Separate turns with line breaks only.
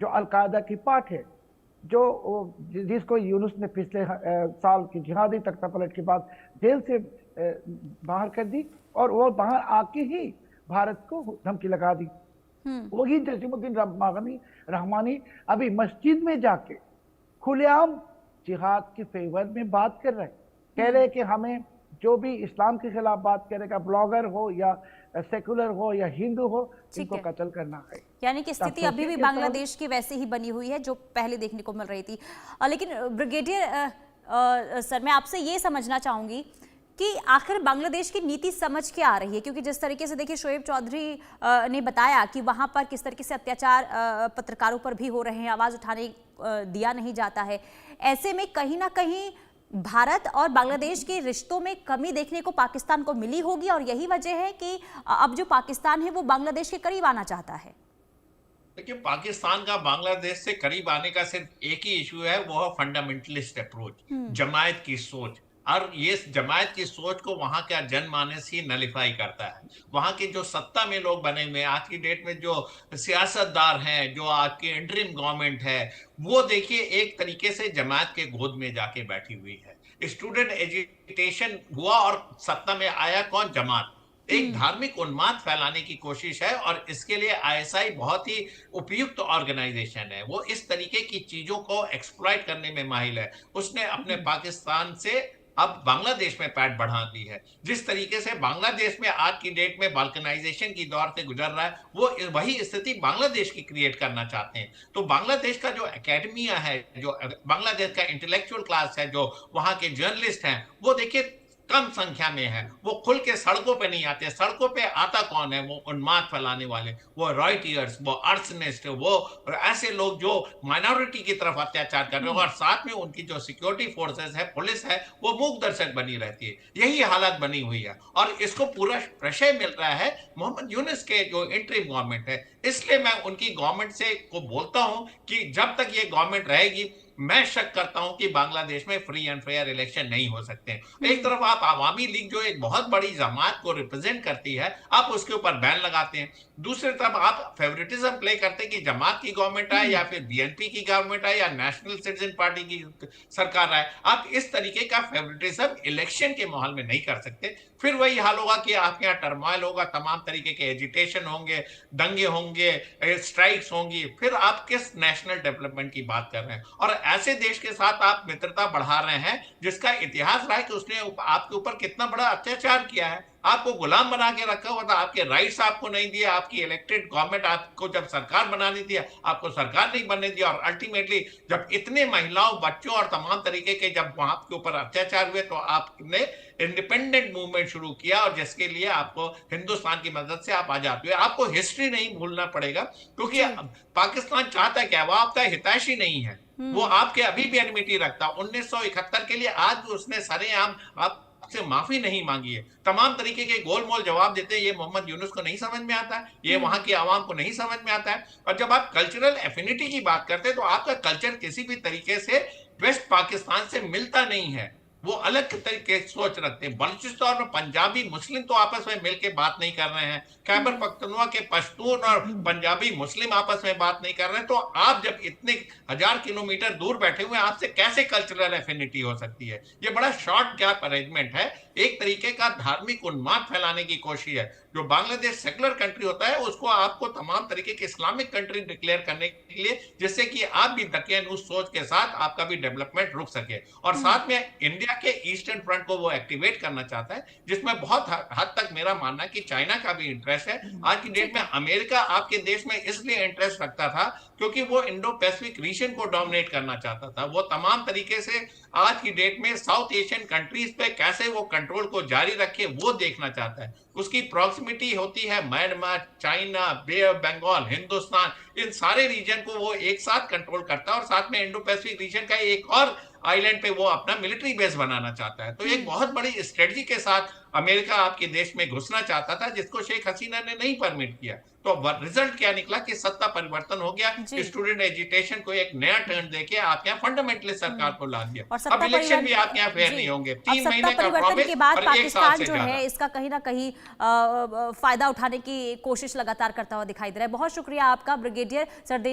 जो अलकायदा की पार्ट है, जो जिसको यूनुस ने पिछले साल की जिहादी तख्ता पलट के बाद जेल से बाहर कर दी, और वो बाहर आके ही भारत को धमकी लगा दी। वही जसीमुद्दीन रहमानी अभी मस्जिद में जाके खुलेआम जिहाद के फेवर में बात कर रहे हैं, कह रहे हैं कि हमें जो भी इस्लाम के खिलाफ बात करेगा, ब्लॉगर हो या सेकुलर हो या हिंदू हो, इनको कत्ल करना है।
यानी कि स्थिति अभी भी बांग्लादेश की वैसे ही बनी हुई है जो पहले देखने को मिल रही थी। लेकिन ब्रिगेडियर सर, मैं आपसे ये समझना चाहूंगी कि आखिर बांग्लादेश की नीति समझ क्या आ रही है, क्योंकि जिस तरीके से देखिए शोएब चौधरी ने बताया कि वहां पर किस तरीके से अत्याचार पत्रकारों पर भी हो रहे हैं, आवाज उठाने दिया नहीं जाता है। ऐसे में कहीं ना कहीं भारत और बांग्लादेश के रिश्तों में कमी देखने को पाकिस्तान को मिली होगी, और यही वजह है कि अब जो पाकिस्तान है वो बांग्लादेश के करीब आना चाहता है।
देखिए, पाकिस्तान का बांग्लादेश से करीब आने का सिर्फ एक ही इशू है, वो है फंडामेंटलिस्ट अप्रोच, जमायत की सोच। और ये जमायत की सोच को वहां का जनमानस ही नलिफाई करता है। वहां के जो सत्ता में लोग बने हुए हैं आज की डेट में, जो सियासतदार हैं, जो आपकी इंटरिम गवर्नमेंट है, वो देखिए एक तरीके से जमायत के गोद में जाके बैठी हुई है। स्टूडेंट एजिटेशन हुआ और सत्ता में आया कौन? जमात। एक धार्मिक उन्माद फैलाने की कोशिश है, और इसके लिए आईएसआई बहुत ही उपयुक्त ऑर्गेनाइजेशन है। वो इस तरीके की चीजों को एक्सप्लॉइट करने में माहिर है। उसने अपने पाकिस्तान से अब बांग्लादेश में पैठ बढ़ा दी है। जिस तरीके से बांग्लादेश में आज की डेट में बाल्कनाइजेशन की दौर से गुजर रहा है, वो वही स्थिति बांग्लादेश की क्रिएट करना चाहते हैं। तो बांग्लादेश का जो एकेडमिया है, जो बांग्लादेश का इंटेलेक्चुअल क्लास है, जो वहां के जर्नलिस्ट हैं, वो देखिए कम संख्या में है। वो खुल के सड़कों पे नहीं आते। सड़कों पे आता कौन है? वो उन्माद फैलाने वाले, वो रॉयटर्स, वो आर्सनिस्ट, वो ऐसे लोग जो माइनॉरिटी की तरफ अत्याचार कर रहे हैं, और साथ में उनकी जो सिक्योरिटी फोर्सेस है, पुलिस है, वो मूक दर्शक बनी रहती है। यही हालत बनी हुई है, और इसको पूरा प्रश्रय मिल रहा है मोहम्मद यूनुस के जो इंटरिम गवर्नमेंट है। इसलिए मैं उनकी गवर्नमेंट से को बोलता हूं कि जब तक ये गवर्नमेंट रहेगी, मैं शक करता हूं कि बांग्लादेश में फ्री एंड फेयर इलेक्शन नहीं हो सकते। एक तरफ आप आवामी लीग जो एक बहुत बड़ी जमात को रिप्रेजेंट करती है, आप उसके ऊपर बैन लगाते हैं। दूसरी तरफ आप फेवरेटिज्म प्ले करते हैं कि जमात की गवर्नमेंट आए या फिर बीएनपी की गवर्नमेंट आए या नेशनल सिटीजन पार्टी की सरकार आए। आप इस तरीके का फेवरेटिज्म इलेक्शन के माहौल में नहीं कर सकते। फिर वही हाल होगा कि आपके यहाँ टर्मोइल होगा, तमाम तरीके के एजिटेशन होंगे, दंगे होंगे, स्ट्राइक्स होंगी। फिर आप किस नेशनल डेवलपमेंट की बात कर रहे हैं? और ऐसे देश के साथ आप मित्रता बढ़ा रहे हैं जिसका इतिहास रहा है कि उसने आपके ऊपर कितना बड़ा अत्याचार किया है, आपको गुलाम बना के रखा हुआ था, आपके राइट्स आपको नहीं दिए, आपकी इलेक्टेड गवर्नमेंट आपको जब सरकार बनानी थी आपको सरकार नहीं बनने दिया, और अल्टीमेटली जब इतने महिलाओं, बच्चों और तमाम तरीके के जब वहां आपके ऊपर अत्याचार हुए, तो आपने इंडिपेंडेंट मूवमेंट शुरू किया, और जिसके लिए आपको हिंदुस्तान की मदद से आप आजाद हुए। आपको हिस्ट्री नहीं भूलना पड़ेगा, क्योंकि पाकिस्तान चाहता क्या? वो आपका हितैषी नहीं है, वो आपके अभी भी एनिमिटी रखता। 1971 के लिए आज भी उसने सरेआम आपसे माफी नहीं मांगी है। तमाम तरीके के गोलमोल जवाब देते हैं। ये मोहम्मद यूनुस को नहीं समझ में आता है, ये वहां की आवाम को नहीं समझ में आता है। और जब आप कल्चरल एफिनिटी की बात करते हैं, तो आपका कल्चर किसी भी तरीके से वेस्ट पाकिस्तान से मिलता नहीं है। वो अलग तरीके की सोच रखते हैं। बलूचिस्तान और पंजाबी मुस्लिम तो आपस में मिलकर बात नहीं कर रहे हैं। खैबर पख्तूनख्वा के पश्तून और पंजाबी मुस्लिम आपस में बात नहीं कर रहे हैं। तो आप जब इतने 1000 किलोमीटर दूर बैठे हुए हैं, आपसे कैसे कल्चरल एफिनिटी हो सकती है? ये बड़ा शॉर्ट गैप अरेंजमेंट है, एक तरीके का धार्मिक उन्माद फैलाने की कोशिश है। जो बांग्लादेश सेकुलर कंट्री होता है, उसको आपको तमाम तरीके के इस्लामिक कंट्री डिक्लेयर करने के लिए, जिससे कि आप भी दकियानूस सोच के साथ आपका भी डेवलपमेंट रुक सके। और साथ में इंडिया के ईस्टर्न फ्रंट को वो एक्टिवेट करना चाहता है, जिसमें बहुत हद तक मेरा मानना है कि चाइना का भी इंटरेस्ट है। आज की डेट में अमेरिका आपके देश में इसलिए इंटरेस्ट रखता था क्योंकि वो इंडो पैसिफिक रीजन को डोमिनेट करना चाहता था। वो तमाम तरीके से आज की डेट में साउथ एशियन कंट्रीज पे कैसे वो कंट्रोल को जारी रखे, वो देखना चाहता है। उसकी प्रॉक्सिमिटी होती है Myanmar, China, bay of Bengal, Hindustan, इन सारे रीजन को वो एक साथ कंट्रोल करता है। और साथ में इंडो पैसिफिक रीजन का एक और आइलैंड पे वो अपना मिलिट्री बेस बनाना चाहता है। तो एक बहुत बड़ी स्ट्रेटजी के साथ अमेरिका आपके देश में घुसना चाहता था, जिसको शेख हसीना ने नहीं परमिट किया। तो रिजल्ट क्या निकला कि सत्ता परिवर्तन हो गया, स्टूडेंट एजुटेशन को एक नया टर्न देके आप यहाँ फंडामेंटलिस्ट सरकार को ला दिया। अब इलेक्शन भी आप यहाँ फेयर नहीं होंगे। 3 महीने का
परिवर्तन के बाद
और 1 साल
पाकिस्तान
से
जो है इसका कहीं ना कहीं फायदा उठाने की कोशिश लगातार करता हुआ दिखाई दे रहा है। बहुत शुक्रिया आपका ब्रिगेडियर सरदेई